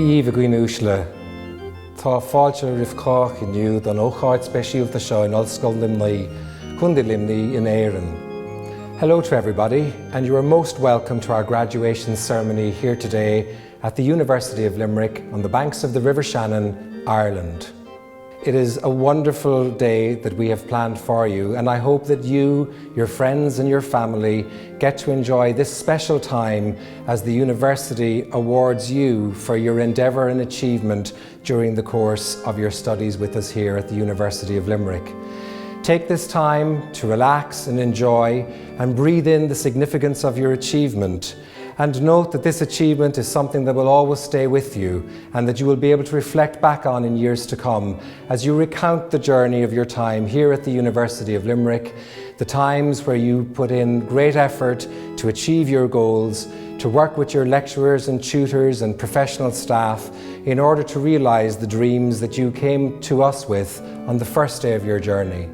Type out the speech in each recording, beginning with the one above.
Díomh a gcuinúisle, tá fáilte rith cách inniu don ócáid speisialta seo in Ollscoil Limnaí, Cúnda Limnaí in Éireann. Hello to everybody, and you are most welcome to our graduation ceremony here today at the University of Limerick on the banks of the River Shannon, Ireland. It is a wonderful day that we have planned for you, and I hope that you, your friends and your family get to enjoy this special time as the University awards you for your endeavour and achievement during the course of your studies with us here at the University of Limerick. Take this time to relax and enjoy and breathe in the significance of your achievement. And note that this achievement is something that will always stay with you and that you will be able to reflect back on in years to come as you recount the journey of your time here at the University of Limerick, the times where you put in great effort to achieve your goals, to work with your lecturers and tutors and professional staff in order to realise the dreams that you came to us with on the first day of your journey.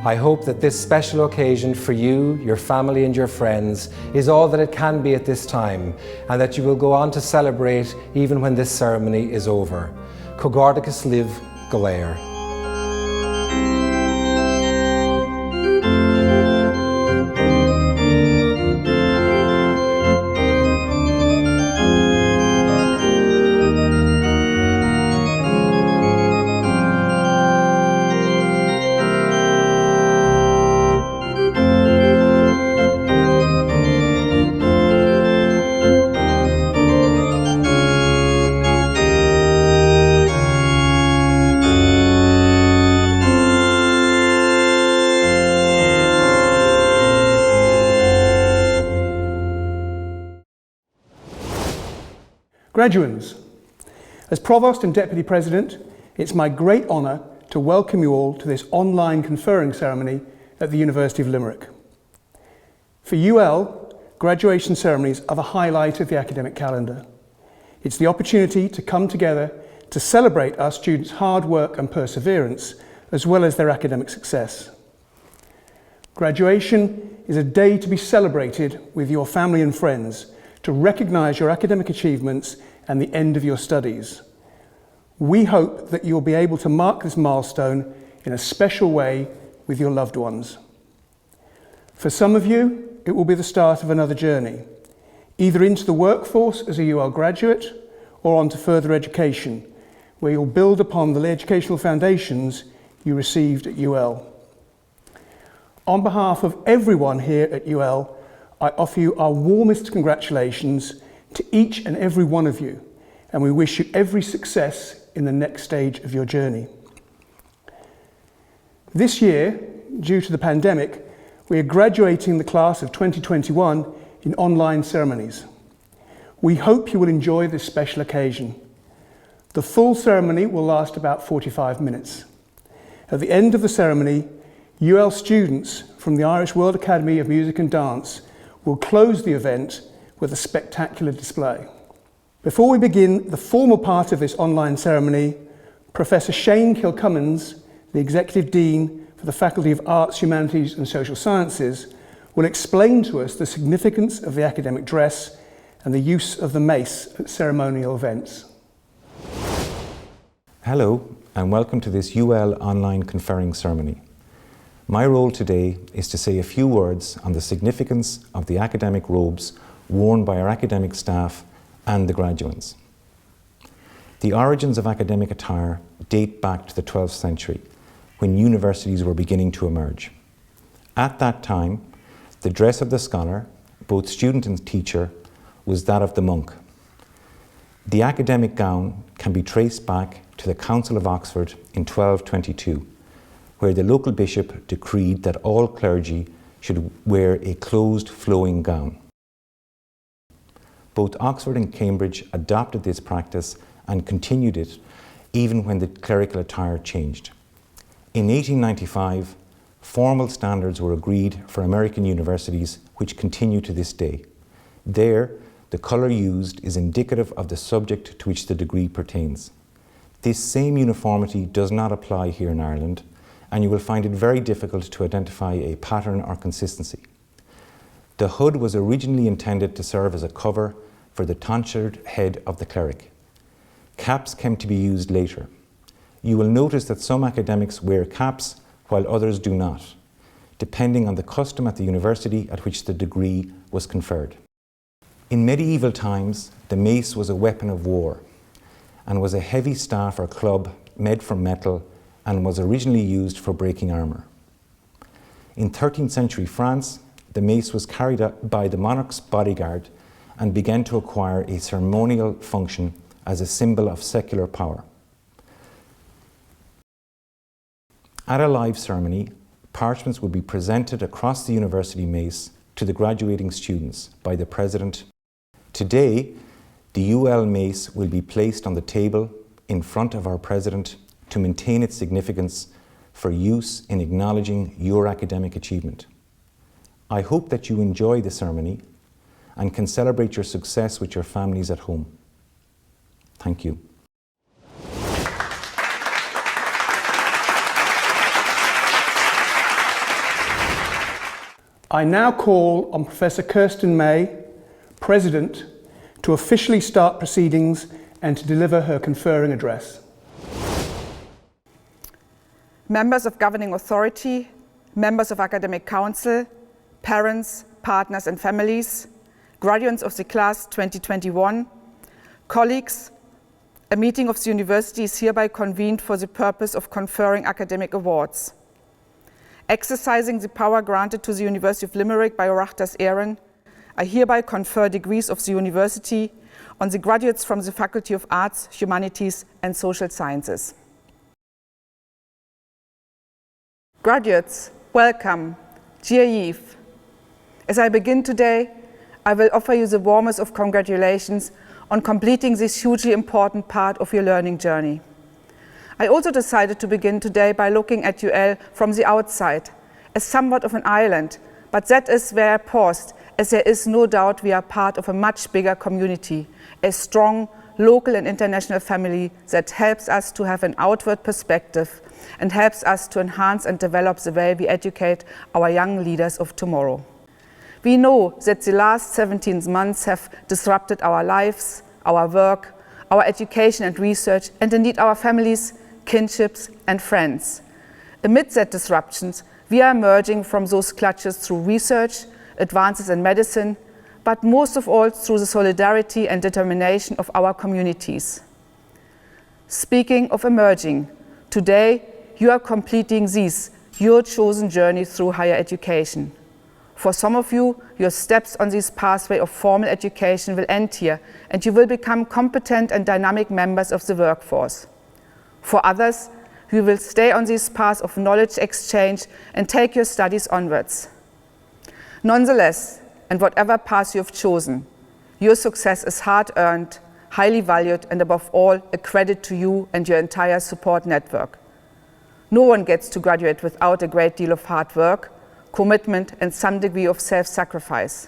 I hope that this special occasion for you, your family and your friends is all that it can be at this time, and that you will go on to celebrate even when this ceremony is over. Cogardicus live Galair. Graduands, as Provost and Deputy President, it's my great honour to welcome you all to this online conferring ceremony at the University of Limerick. For UL, graduation ceremonies are the highlight of the academic calendar. It's the opportunity to come together to celebrate our students' hard work and perseverance, as well as their academic success. Graduation is a day to be celebrated with your family and friends, to recognise your academic achievements and the end of your studies. We hope that you'll be able to mark this milestone in a special way with your loved ones. For some of you, it will be the start of another journey, either into the workforce as a UL graduate or onto further education, where you'll build upon the educational foundations you received at UL. On behalf of everyone here at UL, I offer you our warmest congratulations to each and every one of you, and we wish you every success in the next stage of your journey. This year, due to the pandemic, we are graduating the class of 2021 in online ceremonies. We hope you will enjoy this special occasion. The full ceremony will last about 45 minutes. At the end of the ceremony, UL students from the Irish World Academy of Music and Dance will close the event with a spectacular display. Before we begin the formal part of this online ceremony, Professor Shane Kilcummins, the Executive Dean for the Faculty of Arts, Humanities and Social Sciences, will explain to us the significance of the academic dress and the use of the mace at ceremonial events. Hello and welcome to this UL online conferring ceremony. My role today is to say a few words on the significance of the academic robes worn by our academic staff and the graduates. The origins of academic attire date back to the 12th century, when universities were beginning to emerge. At that time, the dress of the scholar, both student and teacher, was that of the monk. The academic gown can be traced back to the Council of Oxford in 1222, where the local bishop decreed that all clergy should wear a closed flowing gown. Both Oxford and Cambridge adopted this practice and continued it even when the clerical attire changed. In 1895, formal standards were agreed for American universities, which continue to this day. There, the colour used is indicative of the subject to which the degree pertains. This same uniformity does not apply here in Ireland, and you will find it very difficult to identify a pattern or consistency. The hood was originally intended to serve as a cover for the tonsured head of the cleric. Caps came to be used later. You will notice that some academics wear caps while others do not, depending on the custom at the university at which the degree was conferred. In medieval times, the mace was a weapon of war and was a heavy staff or club made from metal and was originally used for breaking armour. In 13th century France, the mace was carried out by the monarch's bodyguard and began to acquire a ceremonial function as a symbol of secular power. At a live ceremony, parchments would be presented across the university mace to the graduating students by the president. Today, the UL mace will be placed on the table in front of our president to maintain its significance for use in acknowledging your academic achievement. I hope that you enjoy the ceremony and can celebrate your success with your families at home. Thank you. I now call on Professor Kirsten May, President, to officially start proceedings and to deliver her conferring address. Members of governing authority, members of academic council, parents, partners and families, graduates of the class 2021, colleagues, a meeting of the university is hereby convened for the purpose of conferring academic awards. Exercising the power granted to the University of Limerick by Oireachtas Éireann, I hereby confer degrees of the university on the graduates from the Faculty of Arts, Humanities and Social Sciences. Graduates, welcome, dear Yves. As I begin today, I will offer you the warmest of congratulations on completing this hugely important part of your learning journey. I also decided to begin today by looking at UL from the outside, as somewhat of an island, but that is where I paused, as there is no doubt we are part of a much bigger community, a strong local and international family that helps us to have an outward perspective and helps us to enhance and develop the way we educate our young leaders of tomorrow. We know that the last 17 months have disrupted our lives, our work, our education and research, and indeed our families, kinships and friends. Amid that disruptions, we are emerging from those clutches through research, advances in medicine, but most of all through the solidarity and determination of our communities. Speaking of emerging, today you are completing your chosen journey through higher education. For some of you, your steps on this pathway of formal education will end here, and you will become competent and dynamic members of the workforce. For others, you will stay on this path of knowledge exchange and take your studies onwards. Nonetheless, and whatever path you have chosen, your success is hard-earned, highly valued, and above all, a credit to you and your entire support network. No one gets to graduate without a great deal of hard work, commitment, and some degree of self-sacrifice.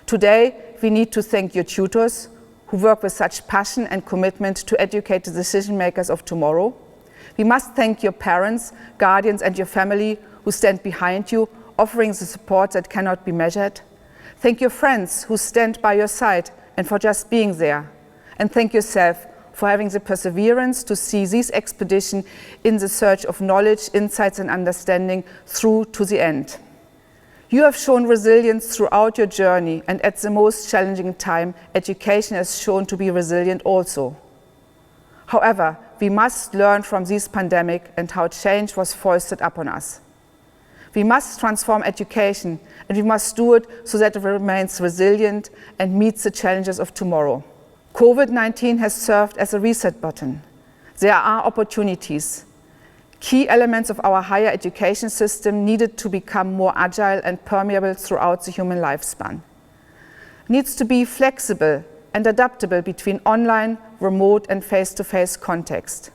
Today, we need to thank your tutors, who work with such passion and commitment to educate the decision makers of tomorrow. We must thank your parents, guardians, and your family who stand behind you, offering the support that cannot be measured. Thank your friends who stand by your side and for just being there. And thank yourself for having the perseverance to see this expedition in the search of knowledge, insights, and understanding through to the end. You have shown resilience throughout your journey, and at the most challenging time, education has shown to be resilient also. However, we must learn from this pandemic and how change was foisted upon us. We must transform education, and we must do it so that it remains resilient and meets the challenges of tomorrow. COVID-19 has served as a reset button. There are opportunities. Key elements of our higher education system needed to become more agile and permeable throughout the human lifespan. Needs to be flexible and adaptable between online, remote, and face-to-face context.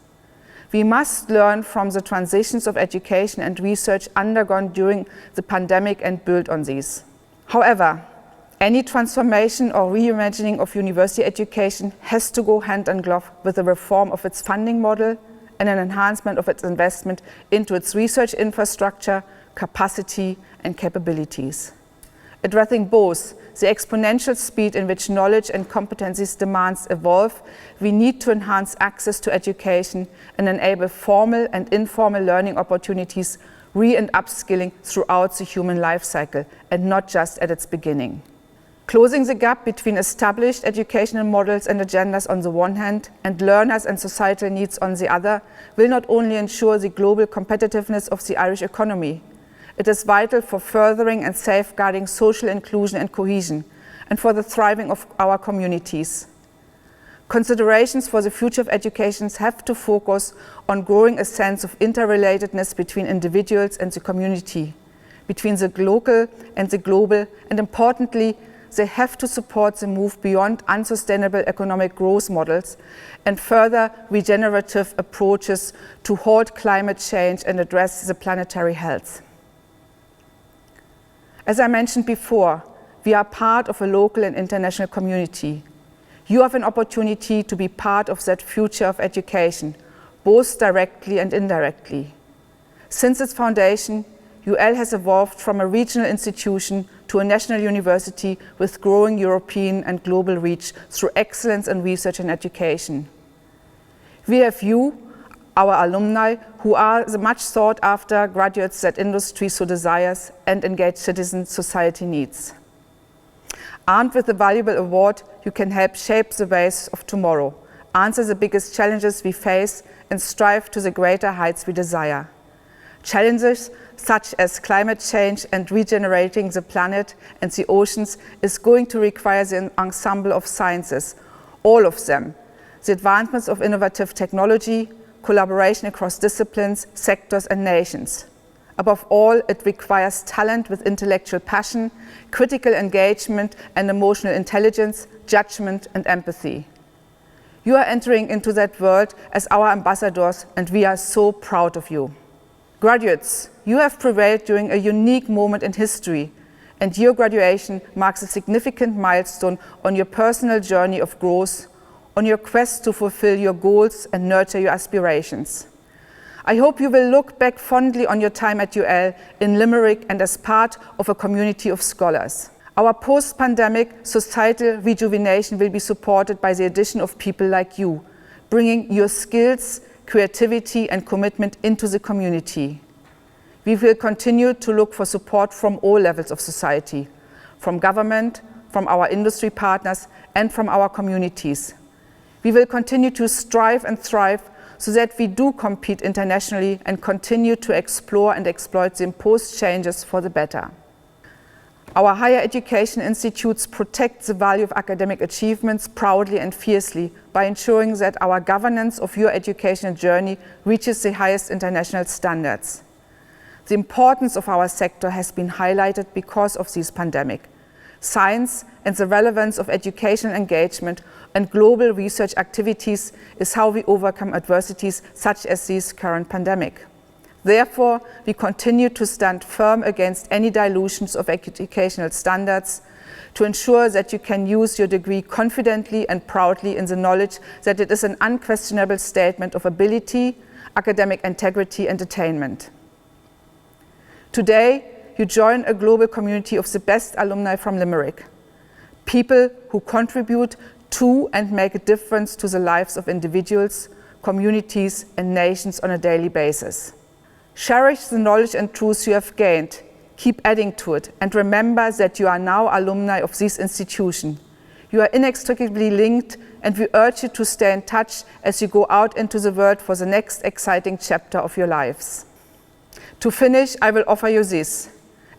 We must learn from the transitions of education and research undergone during the pandemic and build on these. However, any transformation or reimagining of university education has to go hand in glove with a reform of its funding model and an enhancement of its investment into its research infrastructure, capacity, and capabilities. Addressing both the exponential speed in which knowledge and competencies demands evolve, we need to enhance access to education and enable formal and informal learning opportunities, and upskilling throughout the human life cycle and not just at its beginning. Closing the gap between established educational models and agendas on the one hand and learners and societal needs on the other will not only ensure the global competitiveness of the Irish economy, it is vital for furthering and safeguarding social inclusion and cohesion and for the thriving of our communities. Considerations for the future of education have to focus on growing a sense of interrelatedness between individuals and the community, between the local and the global, and importantly, they have to support the move beyond unsustainable economic growth models and further regenerative approaches to halt climate change and address the planetary health. As I mentioned before, we are part of a local and international community. You have an opportunity to be part of that future of education, both directly and indirectly. Since its foundation, UL has evolved from a regional institution to a national university with growing European and global reach through excellence in research and education. We have you, our alumni, who are the much sought after graduates that industry so desires and engaged citizen society needs. Armed with a valuable award, you can help shape the ways of tomorrow, answer the biggest challenges we face, and strive to the greater heights we desire. Challenges such as climate change and regenerating the planet and the oceans is going to require the ensemble of sciences, all of them, the advancements of innovative technology, collaboration across disciplines, sectors and nations. Above all, it requires talent with intellectual passion, critical engagement and emotional intelligence, judgment and empathy. You are entering into that world as our ambassadors and we are so proud of you. Graduates, you have prevailed during a unique moment in history and your graduation marks a significant milestone on your personal journey of growth, on your quest to fulfill your goals and nurture your aspirations. I hope you will look back fondly on your time at UL in Limerick and as part of a community of scholars. Our post-pandemic societal rejuvenation will be supported by the addition of people like you, bringing your skills, creativity and commitment into the community. We will continue to look for support from all levels of society, from government, from our industry partners and from our communities. We will continue to strive and thrive so that we do compete internationally and continue to explore and exploit the imposed changes for the better. Our higher education institutes protect the value of academic achievements proudly and fiercely by ensuring that our governance of your educational journey reaches the highest international standards. The importance of our sector has been highlighted because of this pandemic. Science and the relevance of educational engagement and global research activities is how we overcome adversities such as this current pandemic. Therefore, we continue to stand firm against any dilutions of educational standards to ensure that you can use your degree confidently and proudly in the knowledge that it is an unquestionable statement of ability, academic integrity and attainment. Today, you join a global community of the best alumni from Limerick, people who contribute to and make a difference to the lives of individuals, communities and nations on a daily basis. Cherish the knowledge and truths you have gained, keep adding to it, and remember that you are now alumni of this institution. You are inextricably linked and we urge you to stay in touch as you go out into the world for the next exciting chapter of your lives. To finish, I will offer you this.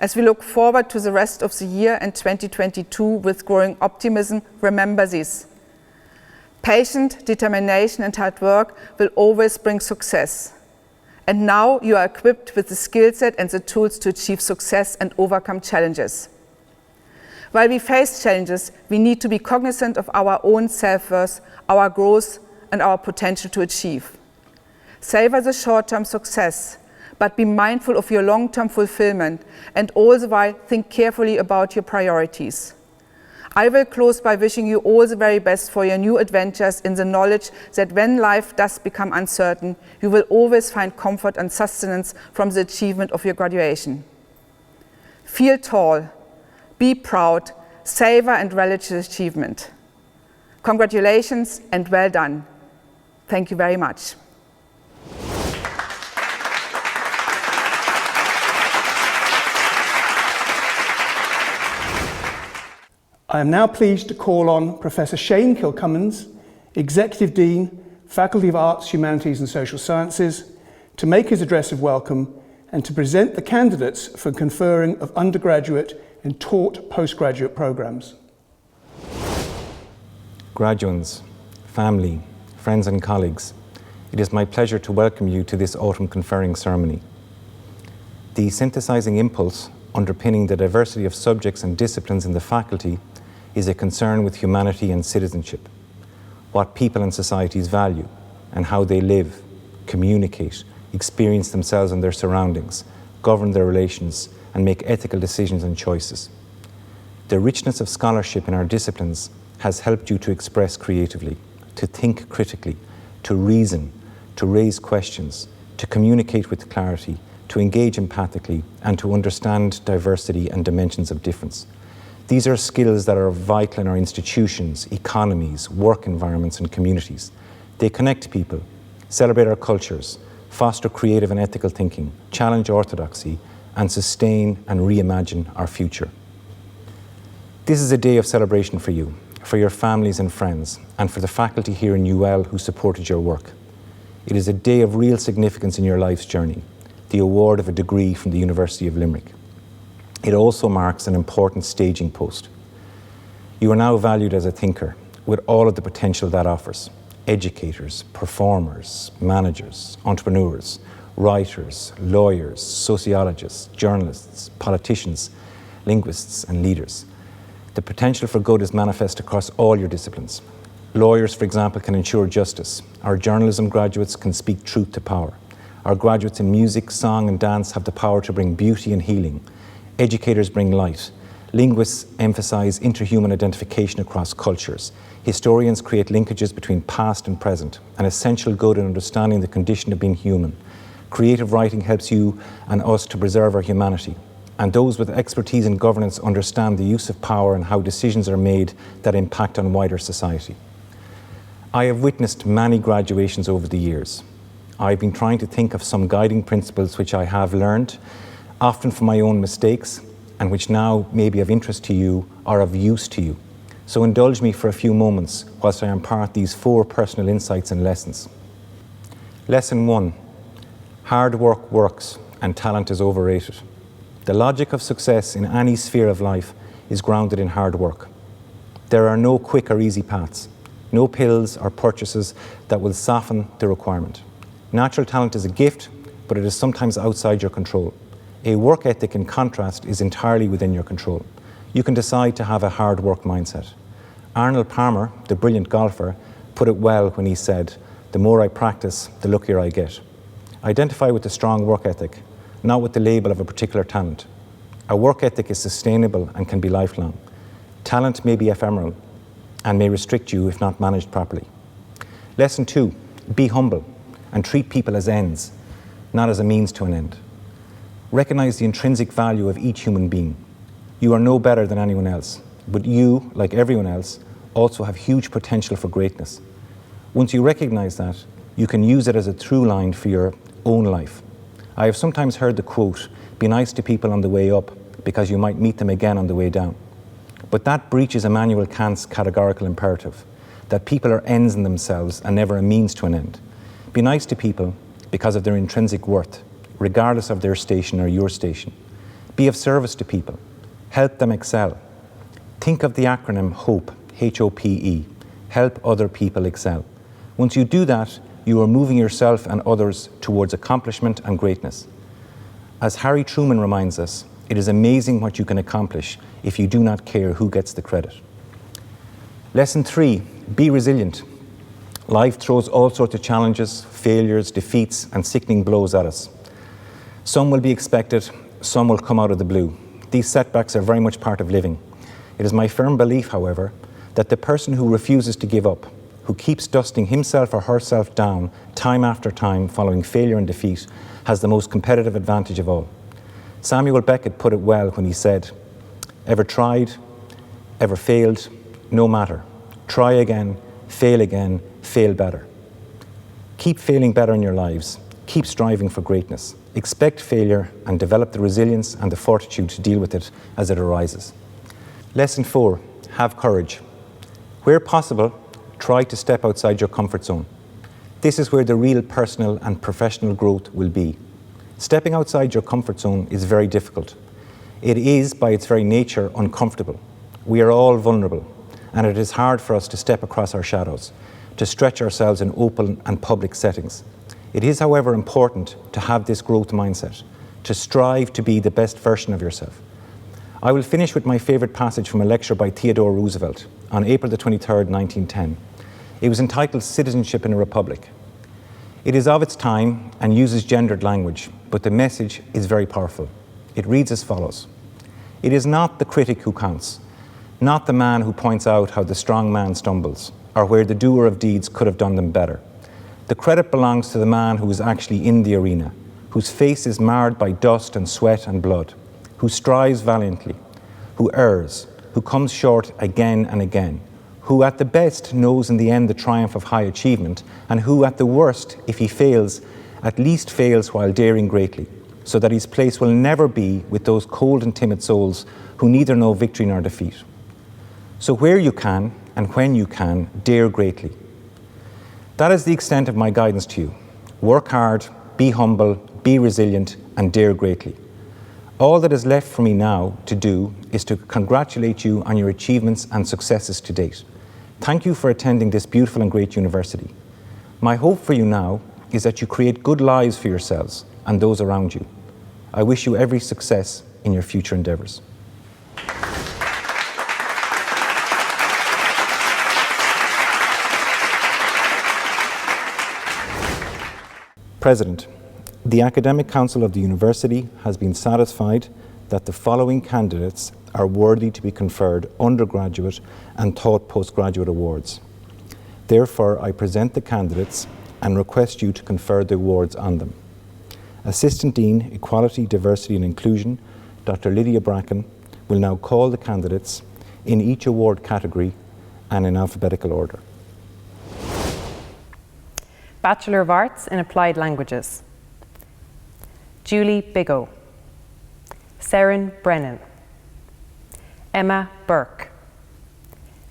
As we look forward to the rest of the year and 2022 with growing optimism, remember this. Patient, determination and hard work will always bring success. And now you are equipped with the skill set and the tools to achieve success and overcome challenges. While we face challenges, we need to be cognizant of our own self-worth, our growth and our potential to achieve. Savor the short-term success, but be mindful of your long-term fulfillment and all the while think carefully about your priorities. I will close by wishing you all the very best for your new adventures in the knowledge that when life does become uncertain, you will always find comfort and sustenance from the achievement of your graduation. Feel tall, be proud, savor and relish this achievement. Congratulations and well done. Thank you very much. I am now pleased to call on Professor Shane Kilcummins, Executive Dean, Faculty of Arts, Humanities and Social Sciences, to make his address of welcome and to present the candidates for conferring of undergraduate and taught postgraduate programs. Graduands, family, friends and colleagues, it is my pleasure to welcome you to this autumn conferring ceremony. The synthesizing impulse underpinning the diversity of subjects and disciplines in the faculty is a concern with humanity and citizenship, what people and societies value, and how they live, communicate, experience themselves and their surroundings, govern their relations, and make ethical decisions and choices. The richness of scholarship in our disciplines has helped you to express creatively, to think critically, to reason, to raise questions, to communicate with clarity, to engage empathically, and to understand diversity and dimensions of difference. These are skills that are vital in our institutions, economies, work environments, and communities. They connect people, celebrate our cultures, foster creative and ethical thinking, challenge orthodoxy, and sustain and reimagine our future. This is a day of celebration for you, for your families and friends, and for the faculty here in UL who supported your work. It is a day of real significance in your life's journey, the award of a degree from the University of Limerick. It also marks an important staging post. You are now valued as a thinker, with all of the potential that offers. Educators, performers, managers, entrepreneurs, writers, lawyers, sociologists, journalists, politicians, linguists, and leaders. The potential for good is manifest across all your disciplines. Lawyers, for example, can ensure justice. Our journalism graduates can speak truth to power. Our graduates in music, song, and dance have the power to bring beauty and healing. Educators bring light. Linguists emphasize interhuman identification across cultures. Historians create linkages between past and present, an essential good in understanding the condition of being human. Creative writing helps you and us to preserve our humanity. And those with expertise in governance understand the use of power and how decisions are made that impact on wider society. I have witnessed many graduations over the years. I've been trying to think of some guiding principles which I have learned, often from my own mistakes, and which now may be of interest to you or of use to you. So indulge me for a few moments whilst I impart these 4 personal insights and lessons. Lesson 1. Hard work works and talent is overrated. The logic of success in any sphere of life is grounded in hard work. There are no quick or easy paths, no pills or purchases that will soften the requirement. Natural talent is a gift, but it is sometimes outside your control. A work ethic, in contrast, is entirely within your control. You can decide to have a hard work mindset. Arnold Palmer, the brilliant golfer, put it well when he said, "The more I practice, the luckier I get." Identify with a strong work ethic, not with the label of a particular talent. A work ethic is sustainable and can be lifelong. Talent may be ephemeral and may restrict you if not managed properly. Lesson 2, be humble and treat people as ends, not as a means to an end. Recognize the intrinsic value of each human being. You are no better than anyone else, but you, like everyone else, also have huge potential for greatness. Once you recognize that, you can use it as a through line for your own life. I have sometimes heard the quote, "Be nice to people on the way up, because you might meet them again on the way down." But that breaches Immanuel Kant's categorical imperative, that people are ends in themselves and never a means to an end. Be nice to people because of their intrinsic worth, regardless of their station or your station. Be of service to people. Help them excel. Think of the acronym HOPE, H-O-P-E, help other people excel. Once you do that, you are moving yourself and others towards accomplishment and greatness. As Harry Truman reminds us, it is amazing what you can accomplish if you do not care who gets the credit. Lesson 3, be resilient. Life throws all sorts of challenges, failures, defeats, and sickening blows at us. Some will be expected, some will come out of the blue. These setbacks are very much part of living. It is my firm belief, however, that the person who refuses to give up, who keeps dusting himself or herself down time after time following failure and defeat, has the most competitive advantage of all. Samuel Beckett put it well when he said, "Ever tried? ever failed, no matter. Try again, fail better. Keep failing better in your lives. Keep striving for greatness. Expect failure and develop the resilience and the fortitude to deal with it as it arises. Lesson 4, have courage. Where possible, try to step outside your comfort zone. This is where the real personal and professional growth will be. Stepping outside your comfort zone is very difficult. It is, by its very nature, uncomfortable. We are all vulnerable, and it is hard for us to step across our shadows, to stretch ourselves in open and public settings. It is, however, important to have this growth mindset, to strive to be the best version of yourself. I will finish with my favourite passage from a lecture by Theodore Roosevelt on April the 23rd, 1910. It was entitled Citizenship in a Republic. It is of its time and uses gendered language, but the message is very powerful. It reads as follows: "It is not the critic who counts, not the man who points out how the strong man stumbles, or where the doer of deeds could have done them better. The credit belongs to the man who is actually in the arena, whose face is marred by dust and sweat and blood, who strives valiantly, who errs, who comes short again and again, who at the best knows in the end the triumph of high achievement, and who at the worst, if he fails, at least fails while daring greatly, so that his place will never be with those cold and timid souls who neither know victory nor defeat. So where you can, and when you can, dare greatly." That is the extent of my guidance to you. Work hard, be humble, be resilient, and dare greatly. All that is left for me now to do is to congratulate you on your achievements and successes to date. Thank you for attending this beautiful and great university. My hope for you now is that you create good lives for yourselves and those around you. I wish you every success in your future endeavours. President, the Academic Council of the University has been satisfied that the following candidates are worthy to be conferred undergraduate and taught postgraduate awards. Therefore, I present the candidates and request you to confer the awards on them. Assistant Dean, Equality, Diversity and Inclusion, Dr. Lydia Bracken, will now call the candidates in each award category and in alphabetical order. Bachelor of Arts in Applied Languages: Julie Bigot, Seren Brennan, Emma Burke,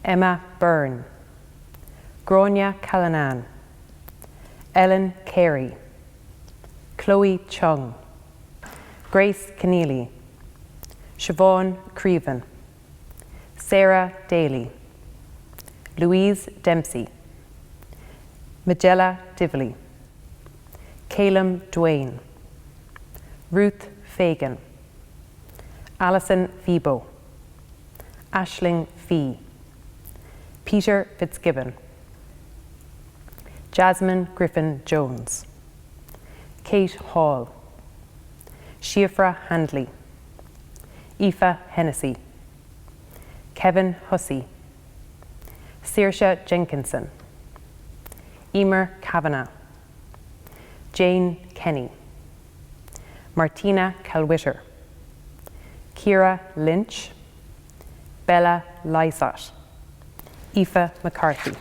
Emma Byrne, Gráinne Callanan, Ellen Carey, Chloe Chung, Grace Keneally, Siobhan Creevan, Sarah Daly, Louise Dempsey, Magella Divley, Calum Duane, Ruth Fagan, Alison Vibo, Aisling Fee, Peter Fitzgibbon, Jasmine Griffin Jones, Kate Hall, Shiafra Handley, Aoife Hennessy, Kevin Hussey, Saoirse Jenkinson, Emer Kavanagh, Jane Kenny, Martina Calwitter, Ciara Lynch, Bella Lysott, Aoife McCarthy,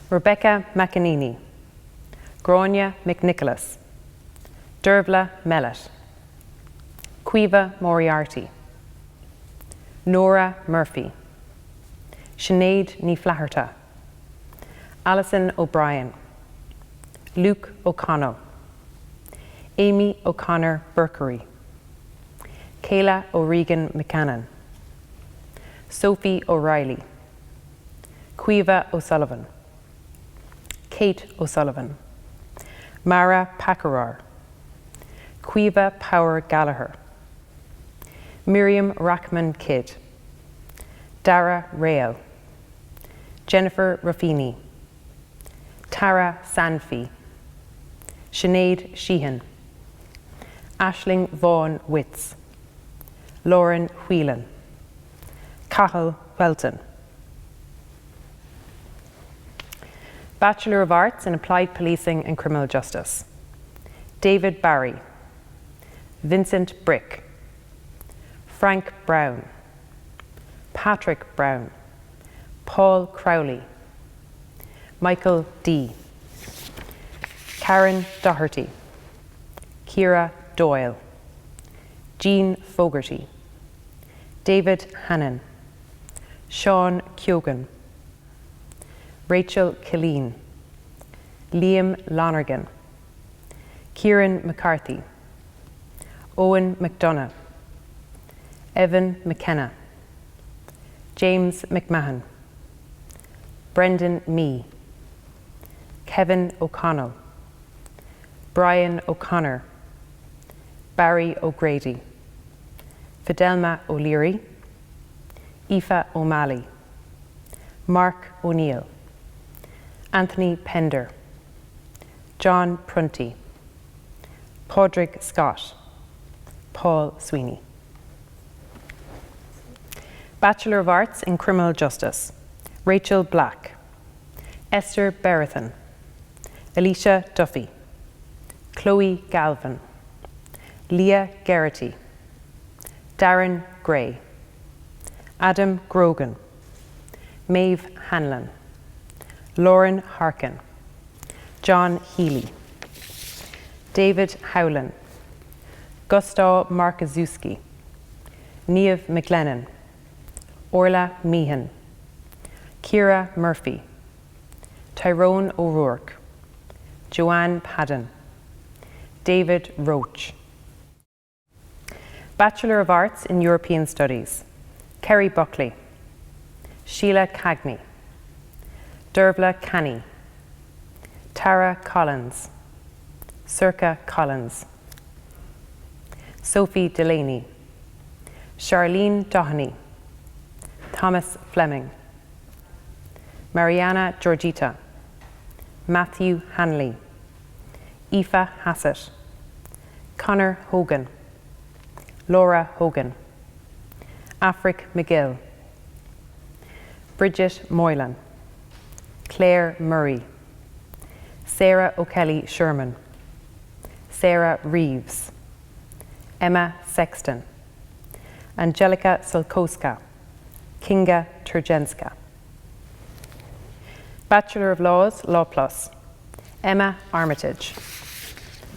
Rebecca McEnany, Gráinne McNicholas, Dervla Mellett, Caoimhe Moriarty, Nora Murphy, Sinead Ní Flaherty, Alison O'Brien, Luke O'Connell, Amy O'Connor Burkery, Kayla O'Regan McCannon, Sophie O'Reilly, Caoimhe O'Sullivan, Kate O'Sullivan, Mara Packerar, Caoimhe Power Gallagher, Miriam Rachman Kidd, Dara Rael, Jennifer Ruffini, Tara Sanfi, Sinead Sheehan, Aisling Vaughan Witz, Lauren Whelan, Cathal Welton. Bachelor of Arts in Applied Policing and Criminal Justice: David Barry, Vincent Brick, Frank Brown, Patrick Brown, Paul Crowley, Michael D, Karen Doherty, Ciara Doyle, Jean Fogarty, David Hannon, Sean Keoghan, Rachel Killeen, Liam Lonergan, Kieran McCarthy, Owen McDonough, Evan McKenna, James McMahon, Brendan Mee, Kevin O'Connell, Brian O'Connor, Barry O'Grady, Fidelma O'Leary, Aoife O'Malley, Mark O'Neill, Anthony Pender, John Prunty, Padraig Scott, Paul Sweeney. Bachelor of Arts in Criminal Justice, Rachel Black, Esther Berethan, Alicia Duffy, Chloe Galvin, Leah Geraghty, Darren Gray, Adam Grogan, Maeve Hanlon, Lauren Harkin, John Healy, David Howland, Gustav Markaszewski, Niamh McLennan, Orla Meehan, Ciara Murphy, Tyrone O'Rourke, Joanne Padden, David Roach. Bachelor of Arts in European Studies, Kerry Buckley, Sheila Cagney, Dervla Canny, Tara Collins, Circa Collins, Sophie Delaney, Charlene Doheny, Thomas Fleming, Mariana Georgita, Matthew Hanley, Aoife Hassett, Conor Hogan, Laura Hogan, Afric McGill, Bridget Moylan, Claire Murray, Sarah O'Kelly Sherman, Sarah Reeves, Emma Sexton, Angelica Solkowska, Kinga Turjenska. Bachelor of Laws, Law Plus, Emma Armitage,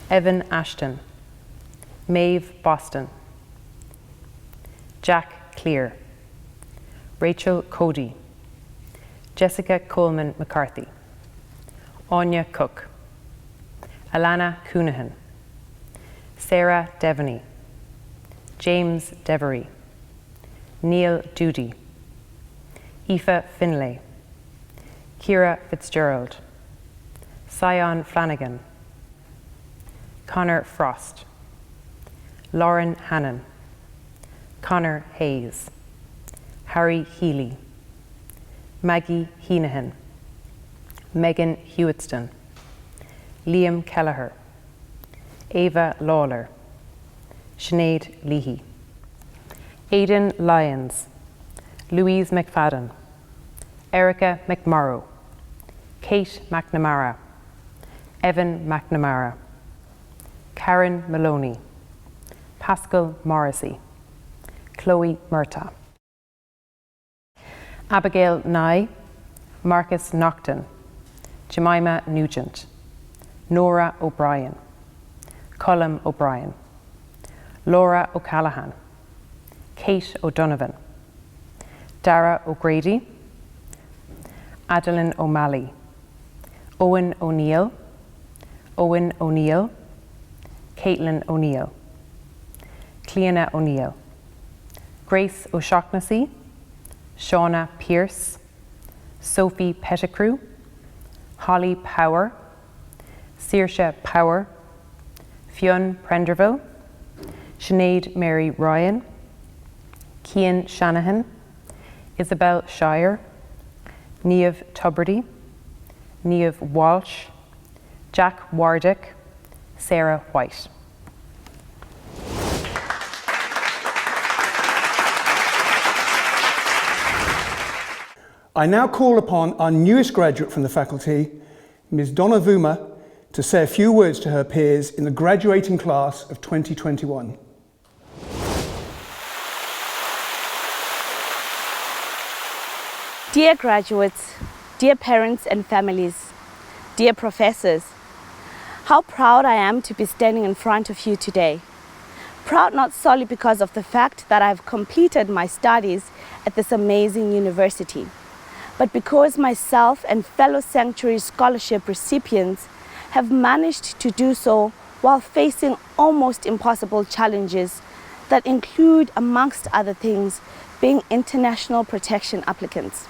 Evan Ashton, Maeve Boston, Jack Clear, Rachel Cody, Jessica Coleman McCarthy, Anya Cook, Alana Coonahan, Sarah Devaney, James Devery, Neil Doody, Aoife Finlay, Ciara Fitzgerald, Sion Flanagan, Connor Frost, Lauren Hannon, Connor Hayes, Harry Healy, Maggie Heenahan, Megan Hewittston, Liam Kelleher, Ava Lawler, Sinead Leahy, Aidan Lyons, Louise McFadden, Erica McMorrow, Kate McNamara, Evan McNamara, Karen Maloney, Pascal Morrissey, Chloe Murtagh, Abigail Nye, Marcus Nocton, Jemima Nugent, Nora O'Brien, Colm O'Brien, Laura O'Callaghan, Kate O'Donovan, Dara O'Grady, Adeline O'Malley, Owen O'Neill, Owen O'Neill, Caitlin O'Neill, Cleana O'Neill, Grace O'Shaughnessy, Shauna Pierce, Sophie Pettigrew, Holly Power, Saoirse Power, Fionn Prenderville, Sinead Mary Ryan, Cian Shanahan, Isabel Shire, Niamh Tubridy, Niamh Walsh, Jack Wardick, Sarah White. I now call upon our newest graduate from the faculty, Ms. Donna Vuma, to say a few words to her peers in the graduating class of 2021. Dear graduates, dear parents and families, dear professors, how proud I am to be standing in front of you today. Proud not solely because of the fact that I've completed my studies at this amazing university, but because myself and fellow Sanctuary Scholarship recipients have managed to do so while facing almost impossible challenges that include, amongst other things, being international protection applicants.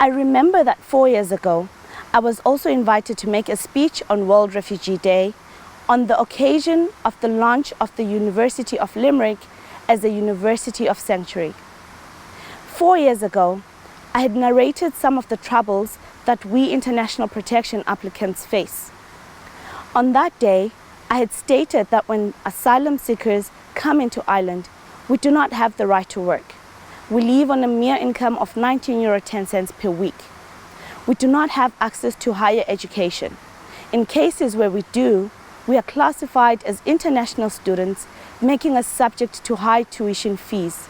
I remember that 4 years ago, I was also invited to make a speech on World Refugee Day on the occasion of the launch of the University of Limerick as a University of Sanctuary. 4 years ago, I had narrated some of the troubles that we international protection applicants face. On that day, I had stated that when asylum seekers come into Ireland, we do not have the right to work. We live on a mere income of €19.10 per week. We do not have access to higher education. In cases where we do, we are classified as international students, making us subject to high tuition fees.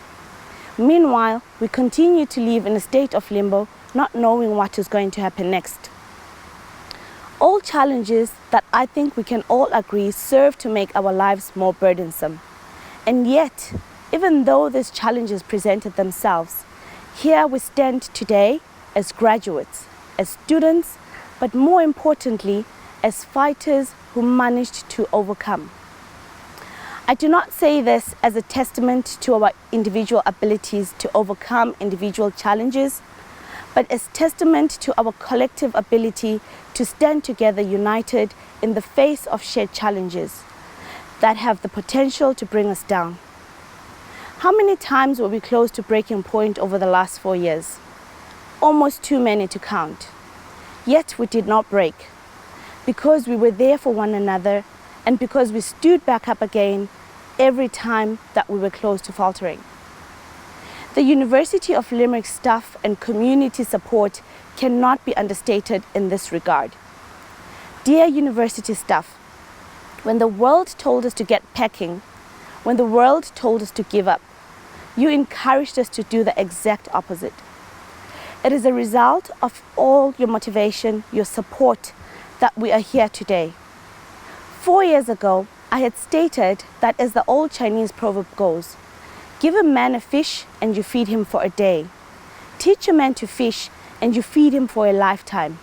Meanwhile, we continue to live in a state of limbo, not knowing what is going to happen next. All challenges that I think we can all agree serve to make our lives more burdensome. And yet, even though these challenges presented themselves, here we stand today as graduates, as students, but more importantly, as fighters who managed to overcome. I do not say this as a testament to our individual abilities to overcome individual challenges, but as testament to our collective ability to stand together united in the face of shared challenges that have the potential to bring us down. How many times were we close to breaking point over the last 4 years? Almost too many to count. Yet we did not break, because we were there for one another and because we stood back up again every time that we were close to faltering. The University of Limerick staff and community support cannot be understated in this regard. Dear university staff, when the world told us to get packing, when the world told us to give up, you encouraged us to do the exact opposite. It is a result of all your motivation, your support, that we are here today. 4 years ago, I had stated that as the old Chinese proverb goes, give a man a fish and you feed him for a day. Teach a man to fish and you feed him for a lifetime.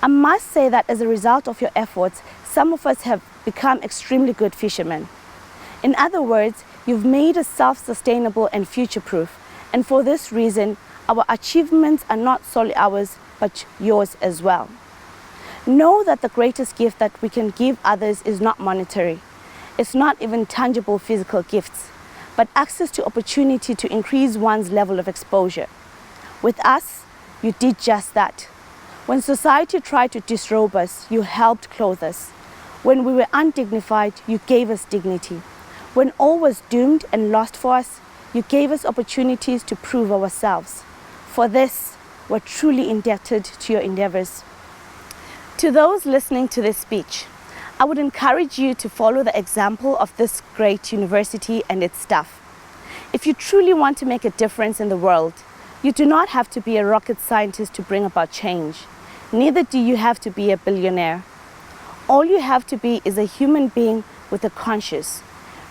I must say that as a result of your efforts, some of us have become extremely good fishermen. In other words, you've made us self-sustainable and future-proof, and for this reason, our achievements are not solely ours, but yours as well. Know that the greatest gift that we can give others is not monetary. It's not even tangible physical gifts, but access to opportunity to increase one's level of exposure. With us, you did just that. When society tried to disrobe us, you helped clothe us. When we were undignified, you gave us dignity. When all was doomed and lost for us, you gave us opportunities to prove ourselves. For this, we're truly indebted to your endeavors. To those listening to this speech, I would encourage you to follow the example of this great university and its staff. If you truly want to make a difference in the world, you do not have to be a rocket scientist to bring about change. Neither do you have to be a billionaire. All you have to be is a human being with a conscience,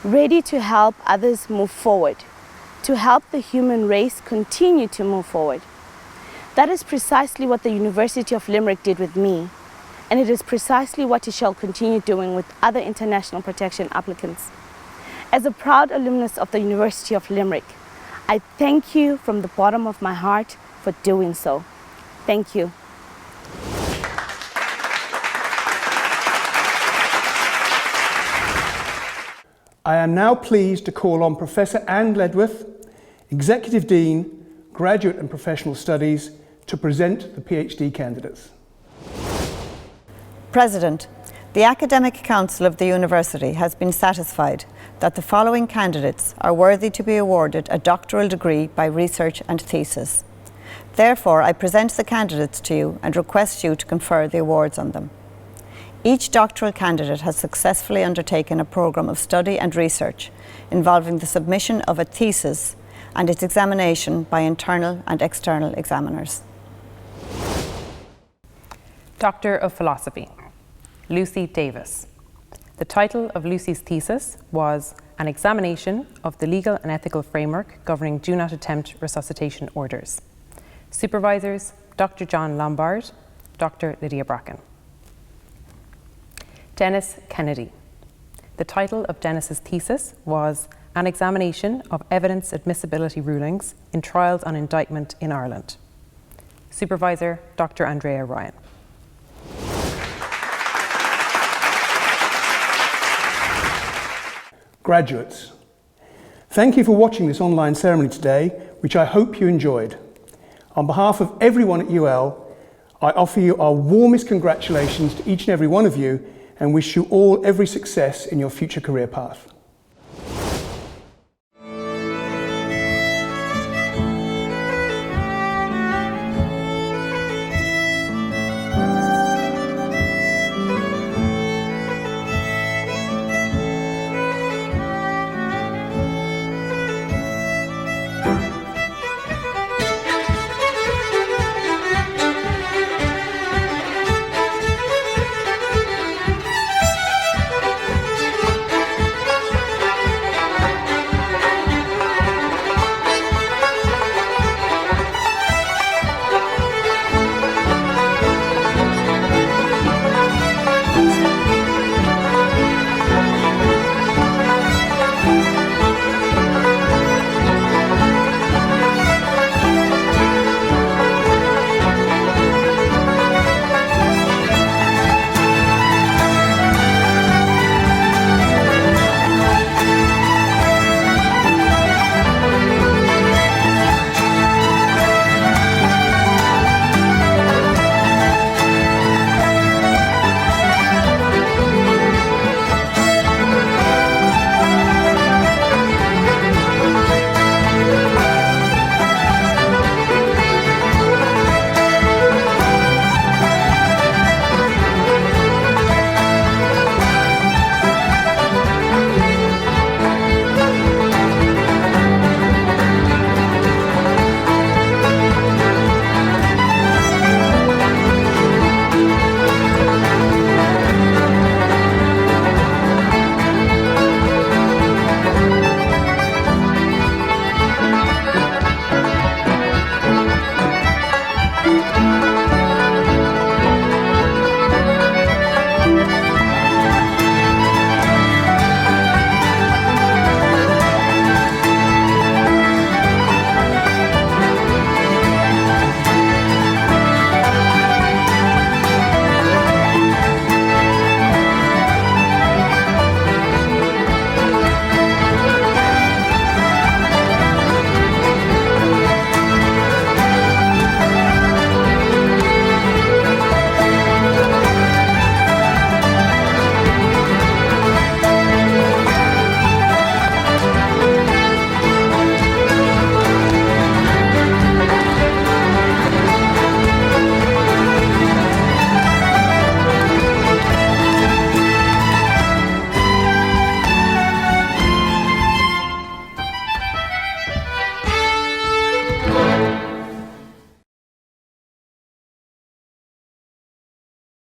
ready to help others move forward, to help the human race continue to move forward. That is precisely what the University of Limerick did with me, and it is precisely what it shall continue doing with other international protection applicants. As a proud alumnus of the University of Limerick, I thank you from the bottom of my heart for doing so. Thank you. I am now pleased to call on Professor Anne Ledworth, Executive Dean, Graduate and Professional Studies, to present the PhD candidates. President, the Academic Council of the University has been satisfied that the following candidates are worthy to be awarded a doctoral degree by research and thesis. Therefore, I present the candidates to you and request you to confer the awards on them. Each doctoral candidate has successfully undertaken a programme of study and research involving the submission of a thesis and its examination by internal and external examiners. Doctor of Philosophy, Lucy Davis. The title of Lucy's thesis was An Examination of the Legal and Ethical Framework Governing Do Not Attempt Resuscitation Orders. Supervisors, Dr. John Lombard, Dr. Lydia Bracken. Dennis Kennedy. The title of Dennis's thesis was An Examination of Evidence Admissibility Rulings in Trials on Indictment in Ireland. Supervisor, Dr. Andrea Ryan. Graduates, thank you for watching this online ceremony today, which I hope you enjoyed. On behalf of everyone at UL, I offer you our warmest congratulations to each and every one of you and wish you all every success in your future career path.